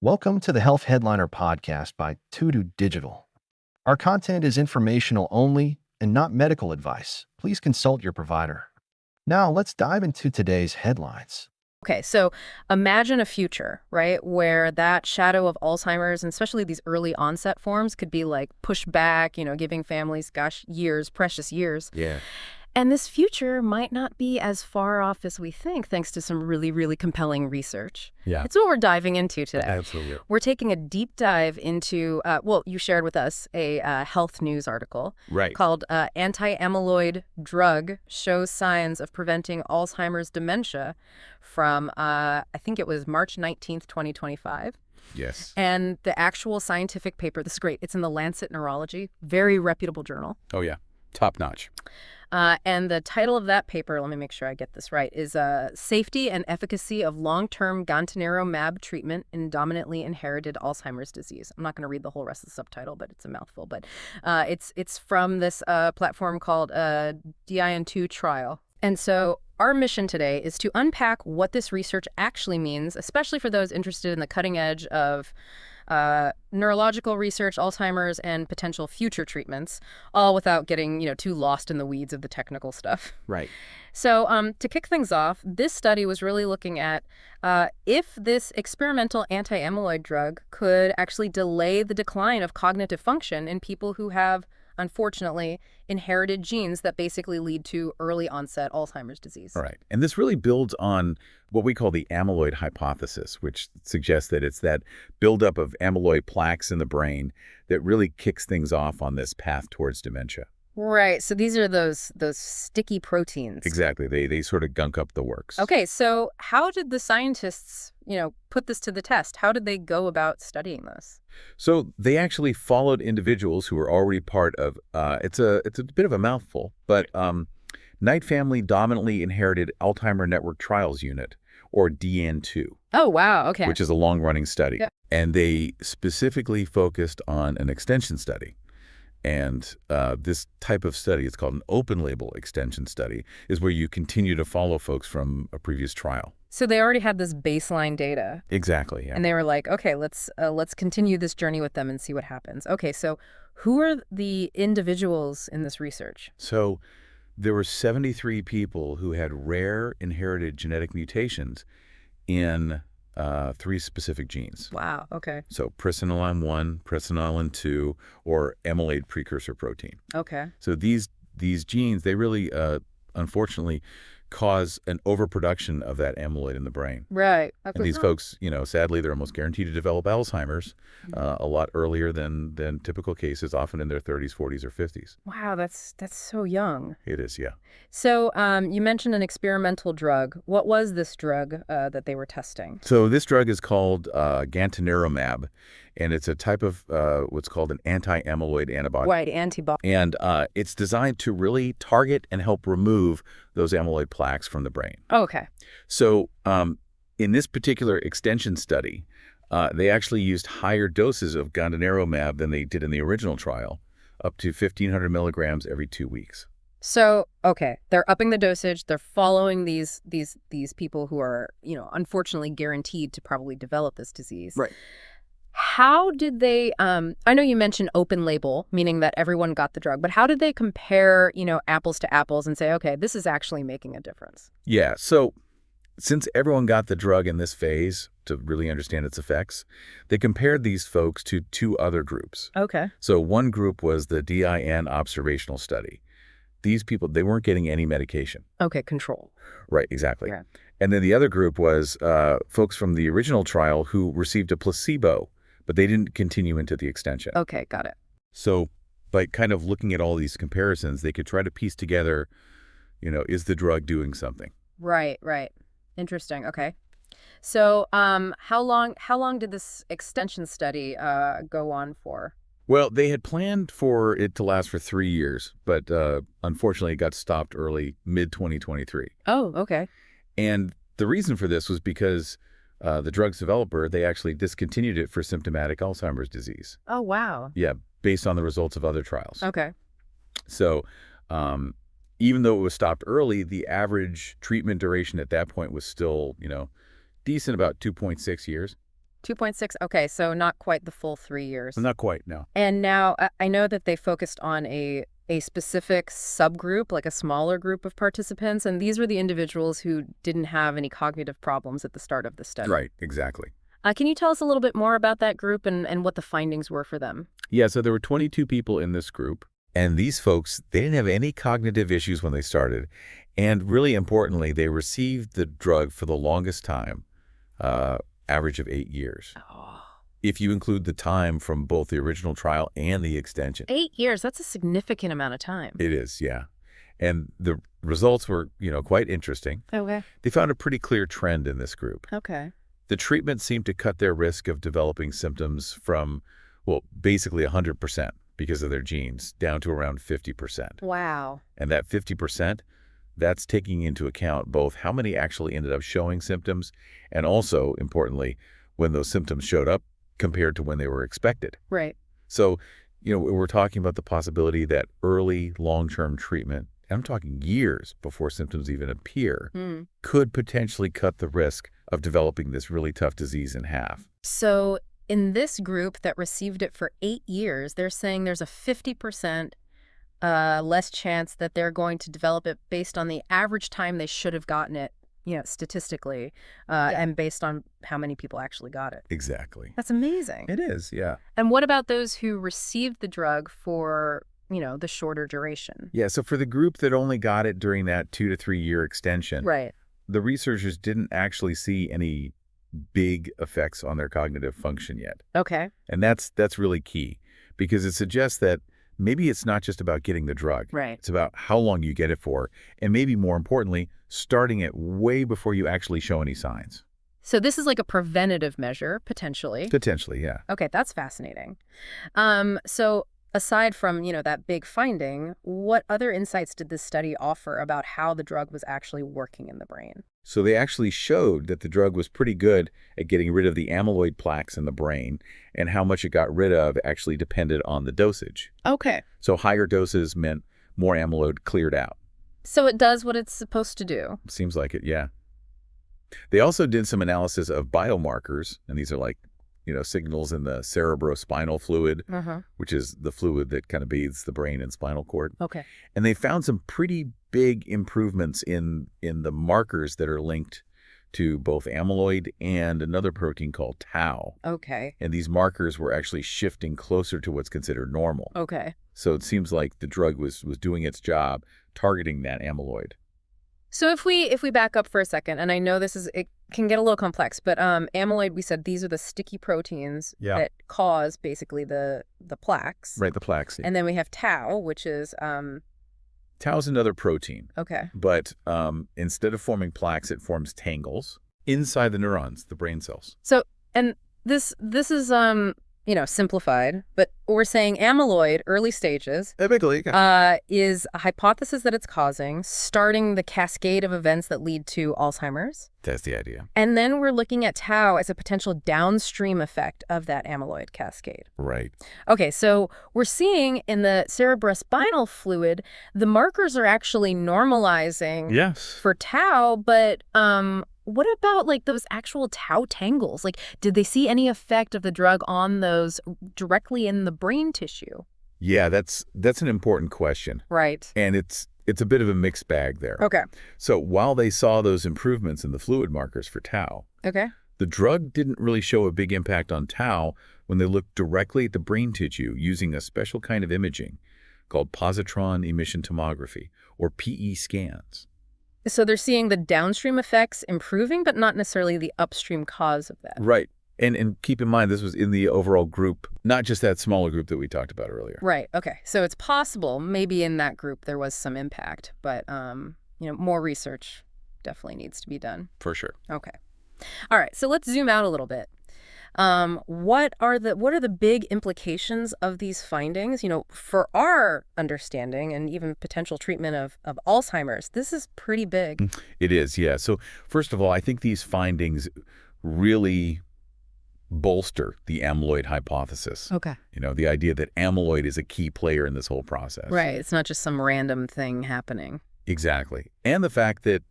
Welcome to the Health Headliner podcast by To Digital. Our content is informational only and not medical advice. Please consult your provider. Now, let's dive into today's headlines. Okay, so imagine a future, right, where that shadow of Alzheimer's, and especially these early onset forms, could be like pushed back, giving families, gosh, years, precious years. Yeah, And this future might not be as far off as we think, thanks to some really, really compelling research. yeah, It's what we're diving into today. absolutely. We're taking a deep dive into, you shared with us a health news article Right. called Anti-Amyloid Drug Shows Signs of Preventing Alzheimer's Dementia from, I think it was March 19th, 2025. Yes. And the actual scientific paper, this is great, it's in the Lancet Neurology, very reputable journal. Oh, yeah. Top notch. And the title of that paper, let me make sure I get this right, is Safety and Efficacy of Long-Term Gantenerumab Treatment in Dominantly Inherited Alzheimer's Disease. I'm not going to read the whole rest of the subtitle, but it's a mouthful. But it's from this platform called DIAN-TU trial. And so our mission today is to unpack what this research actually means, especially for those interested in the cutting edge of neurological research, Alzheimer's, and potential future treatments, all without getting, too lost in the weeds of the technical stuff. Right. So to kick things off, this study was really looking at if this experimental anti-amyloid drug could actually delay the decline of cognitive function in people who have, unfortunately, inherited genes that basically lead to early onset Alzheimer's disease. All right. And this really builds on what we call the amyloid hypothesis, which suggests that it's that buildup of amyloid plaques in the brain that really kicks things off on this path towards dementia. Right. So these are those sticky proteins. Exactly. They sort of gunk up the works. Okay. So how did the scientists, put this to the test? How did they go about studying this? So they actually followed individuals who were already part of, it's a bit of a mouthful, but Knight Family Dominantly Inherited Alzheimer Network Trials Unit, or DIAN-TU. Oh, wow. Okay. Which is a long-running study. Yeah. And they specifically focused on an extension study. And this type of study, it's called an open-label extension study, is where you continue to follow folks from a previous trial. So they already had this baseline data. Exactly, yeah. And they were like, okay, let's continue this journey with them and see what happens. Okay, so who are the individuals in this research? So there were 73 people who had rare inherited genetic mutations in 3 specific genes. Wow, okay. So presenilin-1, presenilin-2, or amyloid precursor protein. Okay. So these genes, they really, unfortunately, cause an overproduction of that amyloid in the brain. Right. And these folks, sadly, they're almost guaranteed to develop Alzheimer's a lot earlier than typical cases, often in their 30s, 40s, or 50s. Wow, that's so young. It is, yeah. So you mentioned an experimental drug. What was this drug that they were testing? So this drug is called Gantenerumab, and it's a type of what's called an anti-amyloid antibody. Right, antibody. And it's designed to really target and help remove those amyloid plaques from the brain. Oh, okay. So in this particular extension study, they actually used higher doses of gantenerumab than they did in the original trial, up to 1,500 milligrams every 2 weeks. So, okay, they're upping the dosage. They're following these people who are, unfortunately guaranteed to probably develop this disease. Right. How did they, I know you mentioned open label, meaning that everyone got the drug, but how did they compare, apples to apples and say, okay, this is actually making a difference? Yeah, so since everyone got the drug in this phase to really understand its effects, they compared these folks to 2 other groups. Okay. So one group was the DIN observational study. These people, they weren't getting any medication. Okay, control. Right, exactly. Yeah. And then the other group was folks from the original trial who received a placebo, but they didn't continue into the extension. Okay, got it. So by kind of looking at all these comparisons, they could try to piece together, is the drug doing something? Right. Interesting. Okay. So how long did this extension study go on for? Well, they had planned for it to last for 3 years, but unfortunately it got stopped early, mid-2023. Oh, okay. And the reason for this was because the drug's developer, they actually discontinued it for symptomatic Alzheimer's disease. Oh, wow. Yeah, based on the results of other trials. Okay. So even though it was stopped early, the average treatment duration at that point was still, decent, about 2.6 years. 2.6. Okay, so not quite the full 3 years. Not quite, no. And now I know that they focused on a specific subgroup, like a smaller group of participants, and these were the individuals who didn't have any cognitive problems at the start of the study. Right, exactly. Can you tell us a little bit more about that group and what the findings were for them? Yeah, so there were 22 people in this group, and these folks, they didn't have any cognitive issues when they started, and really importantly, they received the drug for the longest time, average of 8 years. Oh. If you include the time from both the original trial and the extension. 8 years, that's a significant amount of time. It is, yeah. And the results were, quite interesting. Okay. They found a pretty clear trend in this group. Okay. The treatment seemed to cut their risk of developing symptoms from, well, basically 100% because of their genes, down to around 50%. Wow. And that 50%, that's taking into account both how many actually ended up showing symptoms and also, importantly, when those symptoms showed up compared to when they were expected. Right. So, we're talking about the possibility that early long-term treatment, and I'm talking years before symptoms even appear, could potentially cut the risk of developing this really tough disease in half. So in this group that received it for 8 years, they're saying there's a 50% less chance that they're going to develop it based on the average time they should have gotten it, statistically, and based on how many people actually got it. Exactly. That's amazing. It is, yeah. And what about those who received the drug for, the shorter duration? Yeah, so for the group that only got it during that 2 to 3 year extension, Right. the researchers didn't actually see any big effects on their cognitive function yet. Okay. And that's really key because it suggests that maybe it's not just about getting the drug. Right. It's about how long you get it for, and maybe more importantly, starting it way before you actually show any signs. So this is like a preventative measure, potentially. Potentially, yeah. Okay, that's fascinating. So aside from, that big finding, what other insights did this study offer about how the drug was actually working in the brain? So they actually showed that the drug was pretty good at getting rid of the amyloid plaques in the brain, and how much it got rid of actually depended on the dosage. Okay. So higher doses meant more amyloid cleared out. So it does what it's supposed to do. Seems like it, yeah. They also did some analysis of biomarkers, and these are like, signals in the cerebrospinal fluid, which is the fluid that kind of bathes the brain and spinal cord. Okay. And they found some pretty big improvements in the markers that are linked to both amyloid and another protein called tau. Okay. And these markers were actually shifting closer to what's considered normal. Okay. So it seems like the drug was doing its job, targeting that amyloid. So if we back up for a second, and I know it can get a little complex, but amyloid, we said these are the sticky proteins that cause basically the plaques. Right, the plaques. And then we have tau, which is Tau is another protein. Okay. But instead of forming plaques, it forms tangles inside the neurons, the brain cells. So, and this is simplified, but we're saying amyloid, early stages, is a hypothesis that it's causing, starting the cascade of events that lead to Alzheimer's. That's the idea. And then we're looking at tau as a potential downstream effect of that amyloid cascade. Right. Okay, so we're seeing in the cerebrospinal fluid, the markers are actually normalizing for tau, but what about like those actual tau tangles? Like, did they see any effect of the drug on those directly in the brain tissue? Yeah, that's an important question. Right. And it's a bit of a mixed bag there. Okay. So while they saw those improvements in the fluid markers for tau, the drug didn't really show a big impact on tau when they looked directly at the brain tissue using a special kind of imaging called positron emission tomography, or PE scans. So they're seeing the downstream effects improving, but not necessarily the upstream cause of that. Right. And keep in mind, this was in the overall group, not just that smaller group that we talked about earlier. Right. Okay. So it's possible maybe in that group there was some impact, but more research definitely needs to be done. For sure. Okay. All right. So let's zoom out a little bit. What are the big implications of these findings? For our understanding and even potential treatment of Alzheimer's, this is pretty big. It is, yeah. So first of all, I think these findings really bolster the amyloid hypothesis. Okay. The idea that amyloid is a key player in this whole process. Right. It's not just some random thing happening. Exactly. And the fact that,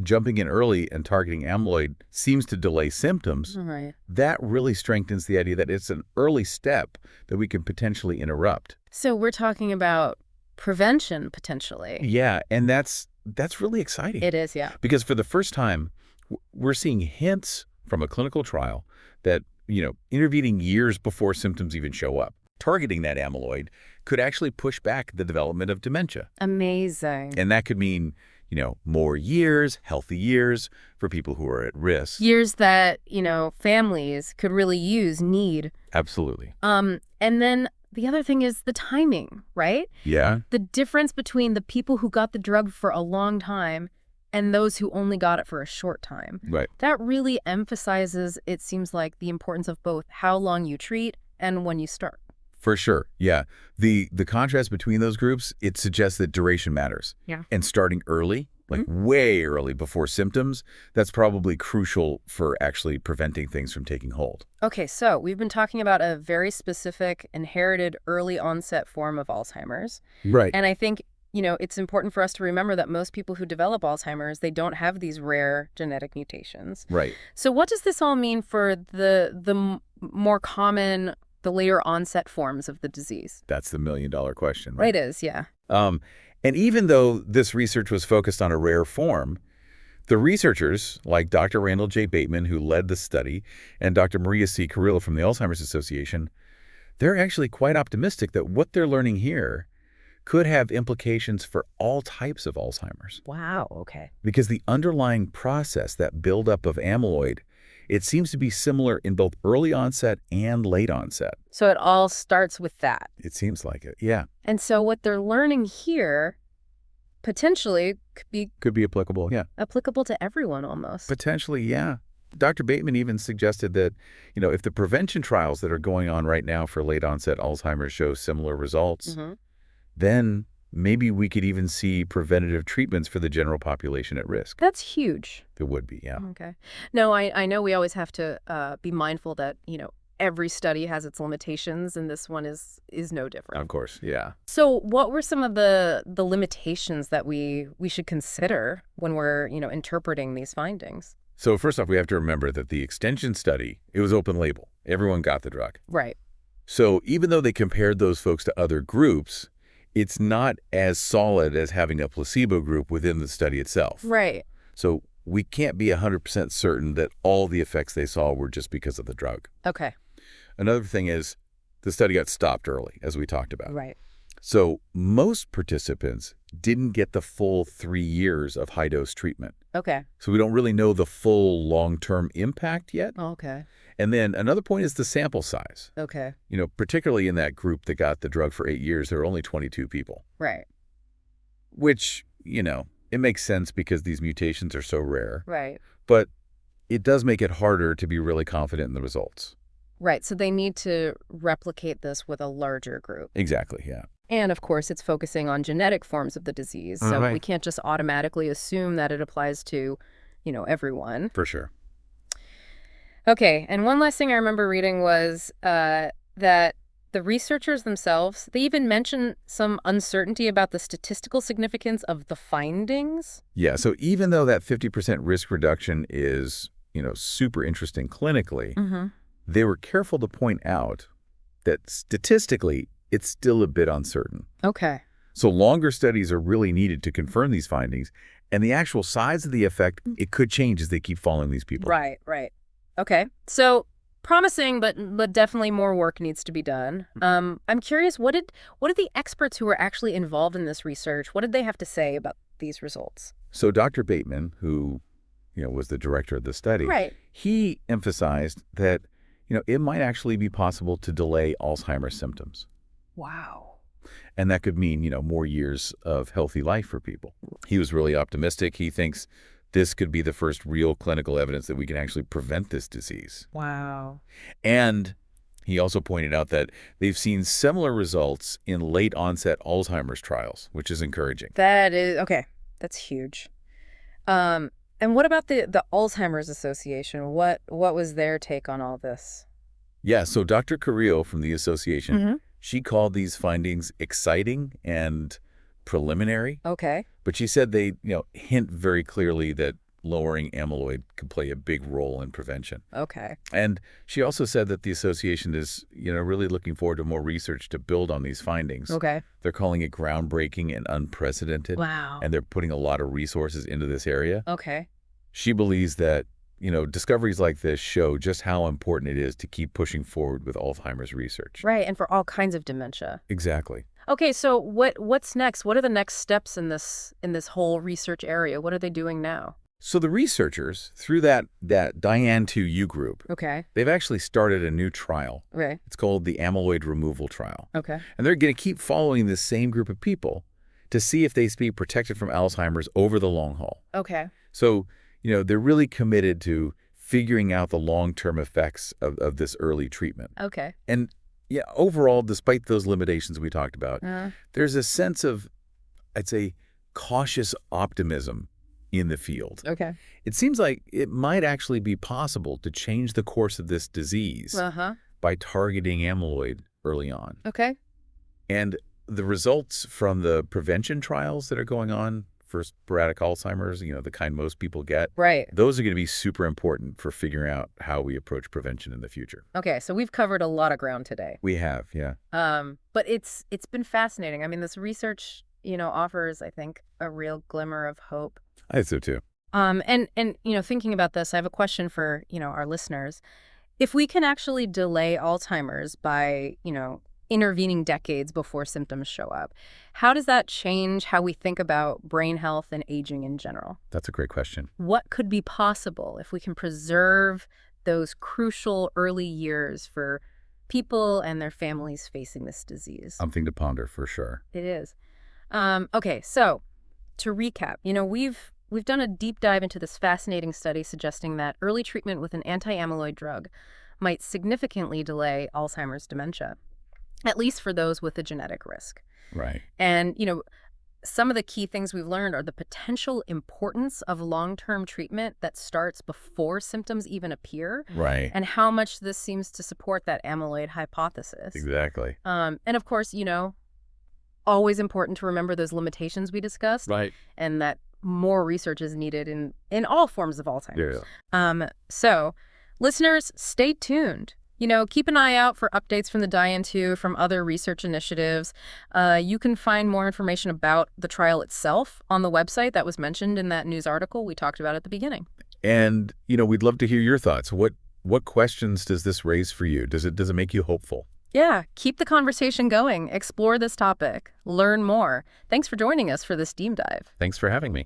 jumping in early and targeting amyloid seems to delay symptoms, Right. that really strengthens the idea that it's an early step that we can potentially interrupt. So we're talking about prevention, potentially. Yeah, and that's really exciting. It is, yeah. Because for the first time, we're seeing hints from a clinical trial that, intervening years before symptoms even show up, targeting that amyloid could actually push back the development of dementia. Amazing. And that could mean, more years, healthy years for people who are at risk. Years that, families could really need. Absolutely. And then the other thing is the timing, right? Yeah. The difference between the people who got the drug for a long time and those who only got it for a short time. Right. That really emphasizes, it seems like, the importance of both how long you treat and when you start. For sure. Yeah. The contrast between those groups, it suggests that duration matters. Yeah. And starting early, like way early before symptoms, that's probably crucial for actually preventing things from taking hold. Okay, so we've been talking about a very specific inherited early onset form of Alzheimer's. Right. And I think, it's important for us to remember that most people who develop Alzheimer's, they don't have these rare genetic mutations. Right. So what does this all mean for the more common, the later onset forms of the disease? That's the million-dollar question. Right, it is, yeah. And even though this research was focused on a rare form, the researchers, like Dr. Randall J. Bateman, who led the study, and Dr. Maria C. Carrillo from the Alzheimer's Association, they're actually quite optimistic that what they're learning here could have implications for all types of Alzheimer's. Wow, okay. Because the underlying process, that buildup of amyloid, it seems to be similar in both early onset and late onset. So it all starts with that. It seems like it, yeah. And so what they're learning here potentially Could be applicable, yeah. applicable to everyone almost. Potentially, yeah. Dr. Bateman even suggested that, if the prevention trials that are going on right now for late onset Alzheimer's show similar results, then maybe we could even see preventative treatments for the general population at risk. That's huge. It would be, yeah. Okay. No, I know we always have to be mindful that, every study has its limitations, and this one is no different. Of course, yeah. So what were some of the limitations that we should consider when we're, interpreting these findings? So first off, we have to remember that the extension study, it was open label. Everyone got the drug. Right. So even though they compared those folks to other groups, it's not as solid as having a placebo group within the study itself. Right. So we can't be 100% certain that all the effects they saw were just because of the drug. Okay. Another thing is the study got stopped early, as we talked about. Right. So most participants didn't get the full 3 years of high-dose treatment. Okay. So we don't really know the full long-term impact yet. Okay. And then another point is the sample size. Okay. Particularly in that group that got the drug for 8 years, there were only 22 people. Right. Which, it makes sense because these mutations are so rare. Right. But it does make it harder to be really confident in the results. Right. So they need to replicate this with a larger group. Exactly, yeah. And of course, it's focusing on genetic forms of the disease. So Right. we can't just automatically assume that it applies to, everyone. For sure. Okay. And one last thing I remember reading was that the researchers themselves, they even mentioned some uncertainty about the statistical significance of the findings. Yeah, so even though that 50% risk reduction is, super interesting clinically, they were careful to point out that statistically, it's still a bit uncertain. Okay. So longer studies are really needed to confirm these findings, and the actual size of the effect, it could change as they keep following these people. Right, right. Okay. So promising, but definitely more work needs to be done. I'm curious, what did the experts who were actually involved in this research, what did they have to say about these results? So Dr. Bateman, who, was the director of the study, Right. he emphasized that, it might actually be possible to delay Alzheimer's symptoms. Wow. And that could mean, more years of healthy life for people. He was really optimistic. He thinks this could be the first real clinical evidence that we can actually prevent this disease. Wow. And he also pointed out that they've seen similar results in late-onset Alzheimer's trials, which is encouraging. That is, okay, that's huge. And what about the Alzheimer's Association? What was their take on all this? Yeah, so Dr. Carrillo from the association, she called these findings exciting and preliminary. Okay. But she said they, hint very clearly that lowering amyloid could play a big role in prevention. Okay. And she also said that the association is, really looking forward to more research to build on these findings. Okay. They're calling it groundbreaking and unprecedented. Wow. And they're putting a lot of resources into this area. Okay. She believes that, discoveries like this show just how important it is to keep pushing forward with Alzheimer's research. Right, and for all kinds of dementia. Exactly. Okay, so what's next? What are the next steps in this whole research area? What are they doing now? So the researchers, through that DIAN-TU group, Okay. they've actually started a new trial. Okay. It's called the amyloid removal trial. Okay. And they're going to keep following this same group of people to see if they be protected from Alzheimer's over the long haul. Okay. So, they're really committed to figuring out the long-term effects of this early treatment. Okay. And yeah, overall, despite those limitations we talked about, there's a sense of, I'd say, cautious optimism in the field. Okay. It seems like it might actually be possible to change the course of this disease by targeting amyloid early on. Okay. And the results from the prevention trials that are going on for sporadic Alzheimer's, the kind most people get, Right. those are going to be super important for figuring out how we approach prevention in the future. Okay, so we've covered a lot of ground today. We have, yeah. But it's been fascinating. I mean, this research, offers, I think, a real glimmer of hope. I think so too. And thinking about this, I have a question for, our listeners. If we can actually delay Alzheimer's by, intervening decades before symptoms show up, how does that change how we think about brain health and aging in general? That's a great question. What could be possible if we can preserve those crucial early years for people and their families facing this disease? Something to ponder for sure. It is. Okay, so to recap, we've done a deep dive into this fascinating study suggesting that early treatment with an anti-amyloid drug might significantly delay Alzheimer's dementia, at least for those with a genetic risk. Right. And, some of the key things we've learned are the potential importance of long-term treatment that starts before symptoms even appear. Right. And how much this seems to support that amyloid hypothesis. Exactly. And of course, always important to remember those limitations we discussed. Right. And that more research is needed in all forms of Alzheimer's. Yeah. So, listeners, stay tuned. Keep an eye out for updates from the DIAN-TU, from other research initiatives. You can find more information about the trial itself on the website that was mentioned in that news article we talked about at the beginning. And, we'd love to hear your thoughts. What questions does this raise for you? Does it make you hopeful? Yeah, keep the conversation going. Explore this topic. Learn more. Thanks for joining us for this deep dive. Thanks for having me.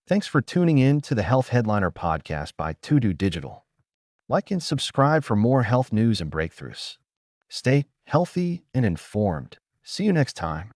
Thanks for tuning in to the Health Headliner podcast by To-Do Digital. Like and subscribe for more health news and breakthroughs. Stay healthy and informed. See you next time.